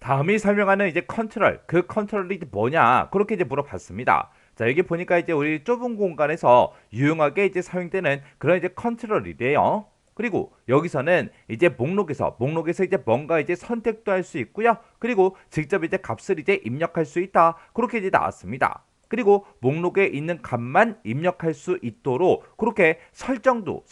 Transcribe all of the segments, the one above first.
다음이 설명하는 이제 컨트롤, 그 컨트롤이 이제 뭐냐? 그렇게 이제 물어봤습니다. 자, 여기 보니까 이제 우리 좁은 공간에서 유용하게 이제 사용되는 그런 이제 컨트롤이래요. 그리고 여기서는 이제 목록에서 이제 뭔가 이제 선택도 할 수 있고요. 그리고 직접 이제 값을 이제 입력할 수 있다. 그렇게 이제 나왔습니다. 그리고 목록에 있는 값만 입력할 수 있도록 그렇게 설정도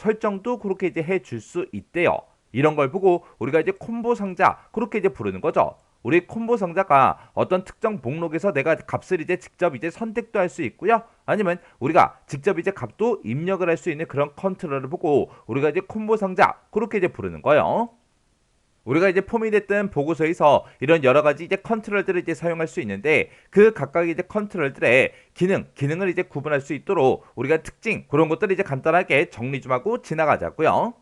그렇게 이제 해줄 수 있대요. 이런 걸 보고 우리가 이제 콤보 상자 그렇게 이제 부르는 거죠. 우리 콤보 상자가 어떤 특정 목록에서 내가 값을 이제 직접 이제 선택도 할 수 있고요. 아니면 우리가 직접 이제 값도 입력을 할 수 있는 그런 컨트롤을 보고 우리가 이제 콤보 상자 그렇게 이제 부르는 거예요. 우리가 이제 폼이 됐든 보고서에서 이런 여러 가지 이제 컨트롤들을 이제 사용할 수 있는데 그 각각의 이제 컨트롤들의 기능을 이제 구분할 수 있도록 우리가 특징 그런 것들을 이제 간단하게 정리 좀 하고 지나가자고요.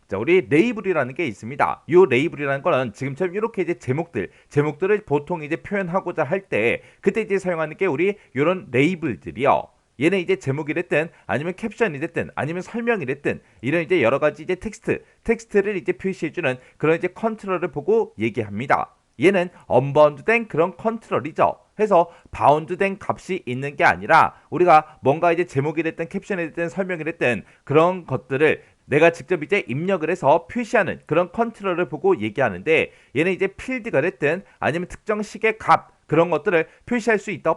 자, 우리 레이블이라는 게 있습니다. 이 레이블이라는 거는 지금처럼 이렇게 이제 제목들을 보통 이제 표현하고자 할 때 그때 이제 사용하는 게 우리 이런 레이블들이요. 얘는 이제 제목이 됐든 아니면 캡션이 됐든 아니면 설명이 됐든 이런 이제 여러 가지 이제 텍스트를 이제 표시해주는 그런 이제 컨트롤을 보고 얘기합니다. 얘는 언바운드된 그런 컨트롤이죠. 해서 바운드된 값이 있는 게 아니라 우리가 뭔가 이제 제목이 됐든 캡션이 됐든 설명이 됐든 그런 것들을 내가 직접 이제 입력을 해서 표시하는 그런 컨트롤을 보고 얘기하는데 얘는 이제 필드가 됐든 아니면 특정 식의 값 그런 것들을 표시할 수 있다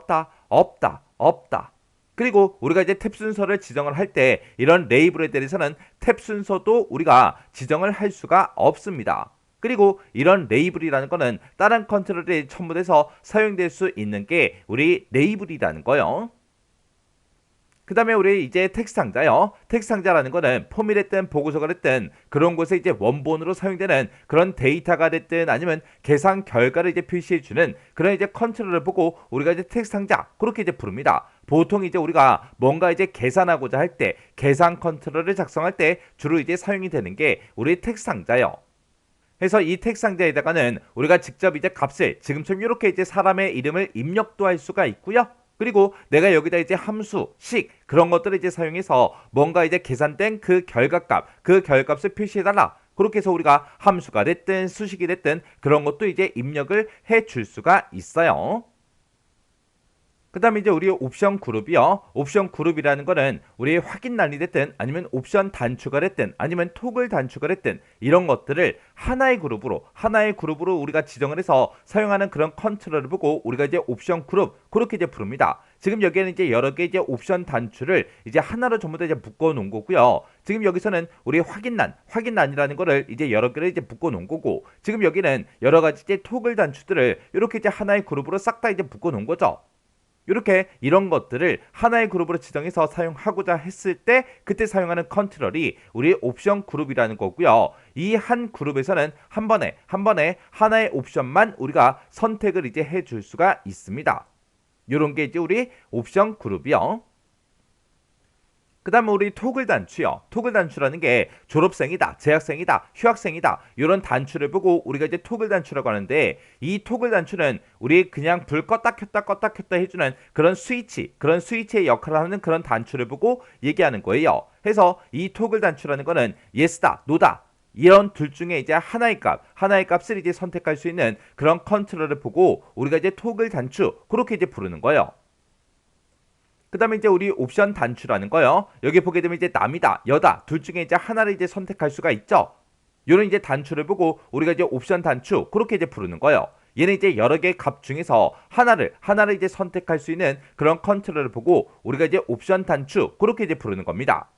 없다. 그리고 우리가 이제 탭 순서를 지정을 할 때 이런 레이블에 대해서는 탭 순서도 우리가 지정을 할 수가 없습니다. 그리고 이런 레이블이라는 거는 다른 컨트롤에 첨부돼서 사용될 수 있는 게 우리 레이블이라는 거요. 그 다음에 우리 이제 텍스트 상자요. 텍스트 상자라는 거는 폼이 됐든 보고서가 됐든 그런 곳에 이제 원본으로 사용되는 그런 데이터가 됐든 아니면 계산 결과를 이제 표시해주는 그런 이제 컨트롤을 보고 우리가 이제 텍스트 상자 그렇게 이제 부릅니다. 보통 이제 우리가 뭔가 이제 계산하고자 할 때 계산 컨트롤을 작성할 때 주로 이제 사용이 되는 게 우리 텍스트 상자요. 그래서 이 텍스트 상자에다가는 우리가 직접 이제 값을 지금처럼 이렇게 이제 사람의 이름을 입력도 할 수가 있고요. 그리고 내가 여기다 이제 함수, 식 그런 것들을 이제 사용해서 뭔가 이제 계산된 그 결과값, 그 결과값을 표시해달라. 그렇게 해서 우리가 함수가 됐든 수식이 됐든 그런 것도 이제 입력을 해 줄 수가 있어요. 그 다음에 이제 우리 옵션 그룹이요. 옵션 그룹이라는 거는 우리 확인란이 됐든 아니면 옵션 단추가 됐든 아니면 토글 단추가 됐든 이런 것들을 하나의 그룹으로 우리가 지정을 해서 사용하는 그런 컨트롤을 보고 우리가 이제 옵션 그룹 그렇게 이제 부릅니다. 지금 여기에는 이제 여러 개 이제 옵션 단추를 이제 하나로 전부 다 이제 묶어 놓은 거고요. 지금 여기서는 우리 확인란이라는 거를 이제 여러 개를 이제 묶어 놓은 거고 지금 여기는 여러 가지 이제 토글 단추들을 이렇게 이제 하나의 그룹으로 싹 다 이제 묶어 놓은 거죠. 이렇게 이런 것들을 하나의 그룹으로 지정해서 사용하고자 했을 때 그때 사용하는 컨트롤이 우리 옵션 그룹이라는 거고요. 이 한 그룹에서는 한 번에 하나의 옵션만 우리가 선택을 이제 해줄 수가 있습니다. 이런 게 이제 우리 옵션 그룹이요. 그 다음에 우리 토글 단추요. 토글 단추라는 게 졸업생이다, 재학생이다, 휴학생이다 이런 단추를 보고 우리가 이제 토글 단추라고 하는데 이 토글 단추는 우리 그냥 불 껐다 켰다 해주는 그런 스위치의 역할을 하는 그런 단추를 보고 얘기하는 거예요. 해서 이 토글 단추라는 거는 yes다, no다 이런 둘 중에 이제 하나의 값을 이제 선택할 수 있는 그런 컨트롤을 보고 우리가 이제 토글 단추 그렇게 이제 부르는 거예요. 그 다음에 이제 우리 옵션 단추라는 거요. 여기 보게 되면 이제 남이다, 여다 둘 중에 이제 하나를 이제 선택할 수가 있죠. 이런 이제 단추를 보고 우리가 이제 옵션 단추 그렇게 이제 부르는 거예요. 얘는 이제 여러 개의 값 중에서 하나를 이제 선택할 수 있는 그런 컨트롤을 보고 우리가 이제 옵션 단추 그렇게 이제 부르는 겁니다.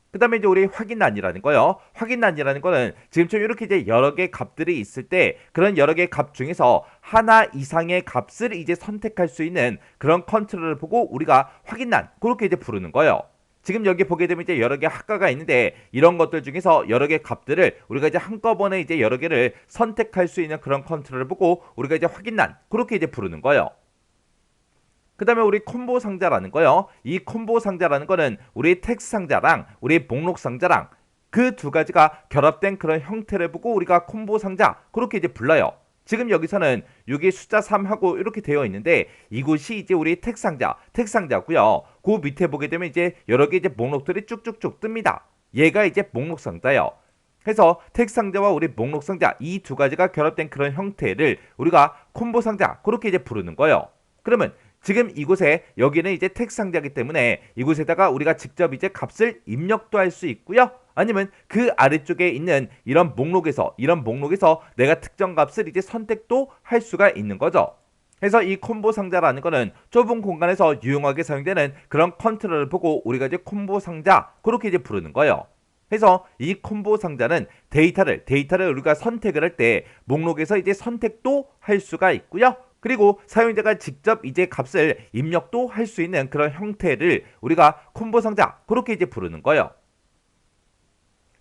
그 다음에 이제 우리 확인란이라는 거요. 확인란이라는 거는 지금처럼 이렇게 이제 여러 개의 값들이 있을 때 그런 여러 개의 값 중에서 하나 이상의 값을 이제 선택할 수 있는 그런 컨트롤을 보고 우리가 확인란 그렇게 이제 부르는 거예요. 지금 여기 보게 되면 이제 여러 개 학과가 있는데 이런 것들 중에서 여러 개 값들을 우리가 이제 한꺼번에 이제 여러 개를 선택할 수 있는 그런 컨트롤을 보고 우리가 이제 확인란 그렇게 이제 부르는 거예요. 그 다음에 우리 콤보 상자라는 거요. 이 콤보 상자라는 거는 우리 텍스트 상자랑 우리 목록 상자랑 그 두 가지가 결합된 그런 형태를 보고 우리가 콤보 상자 그렇게 이제 불러요. 지금 여기서는 여기 숫자 3하고 이렇게 되어 있는데 이곳이 이제 우리 텍스트 상자고요. 그 밑에 보게 되면 이제 여러 개 이제 목록들이 쭉쭉쭉 뜹니다. 얘가 이제 목록 상자예요. 해서 텍스트 상자와 우리 목록 상자 이 두 가지가 결합된 그런 형태를 우리가 콤보 상자 그렇게 이제 부르는 거예요. 그러면 지금 이곳에 여기는 이제 텍스트 상자이기 때문에 이곳에다가 우리가 직접 이제 값을 입력도 할 수 있고요. 아니면 그 아래쪽에 있는 이런 목록에서 내가 특정 값을 이제 선택도 할 수가 있는 거죠. 그래서 이 콤보 상자라는 거는 좁은 공간에서 유용하게 사용되는 그런 컨트롤을 보고 우리가 이제 콤보 상자 그렇게 이제 부르는 거예요. 그래서 이 콤보 상자는 데이터를 우리가 선택을 할 때 목록에서 이제 선택도 할 수가 있고요. 그리고 사용자가 직접 이제 값을 입력도 할 수 있는 그런 형태를 우리가 콤보 상자 그렇게 이제 부르는 거예요.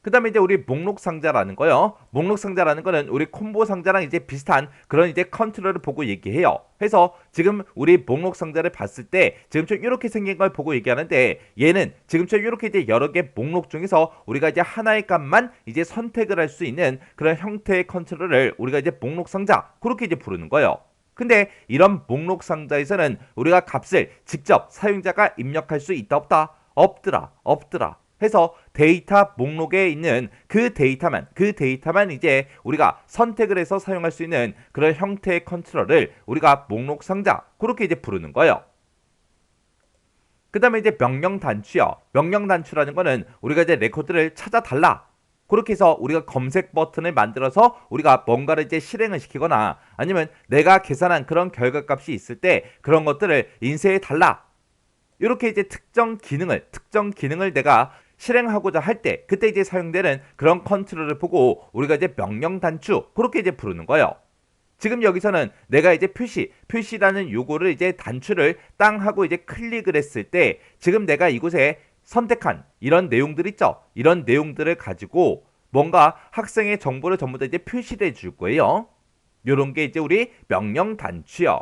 그 다음에 이제 우리 목록 상자라는 거요. 목록 상자라는 거는 우리 콤보 상자랑 이제 비슷한 그런 이제 컨트롤을 보고 얘기해요. 그래서 지금 우리 목록 상자를 봤을 때 지금처럼 이렇게 생긴 걸 보고 얘기하는데 얘는 지금처럼 이렇게 이제 여러 개 목록 중에서 우리가 이제 하나의 값만 이제 선택을 할 수 있는 그런 형태의 컨트롤을 우리가 이제 목록 상자 그렇게 이제 부르는 거예요. 근데 이런 목록 상자에서는 우리가 값을 직접 사용자가 입력할 수 있다 없다? 없더라. 해서 데이터 목록에 있는 그 데이터만 이제 우리가 선택을 해서 사용할 수 있는 그런 형태의 컨트롤을 우리가 목록 상자 그렇게 이제 부르는 거예요. 그 다음에 이제 명령 단추요. 명령 단추라는 거는 우리가 이제 레코드를 찾아달라. 그렇게 해서 우리가 검색 버튼을 만들어서 우리가 뭔가를 이제 실행을 시키거나 아니면 내가 계산한 그런 결과값이 있을 때 그런 것들을 인쇄해 달라. 이렇게 이제 특정 기능을 내가 실행하고자 할 때 그때 이제 사용되는 그런 컨트롤을 보고 우리가 이제 명령 단추 그렇게 이제 부르는 거예요. 지금 여기서는 내가 이제 표시라는 요거를 이제 단추를 땅 하고 이제 클릭을 했을 때 지금 내가 이곳에 선택한 이런 내용들 있죠. 이런 내용들을 가지고 뭔가 학생의 정보를 전부 다 이제 표시를 해줄 거예요. 요런 게 이제 우리 명령 단추요.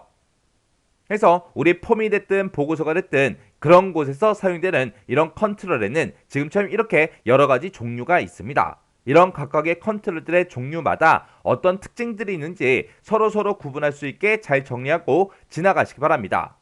그래서 우리 폼이 됐든 보고서가 됐든 그런 곳에서 사용되는 이런 컨트롤에는 지금처럼 이렇게 여러 가지 종류가 있습니다. 이런 각각의 컨트롤들의 종류마다 어떤 특징들이 있는지 서로 구분할 수 있게 잘 정리하고 지나가시기 바랍니다.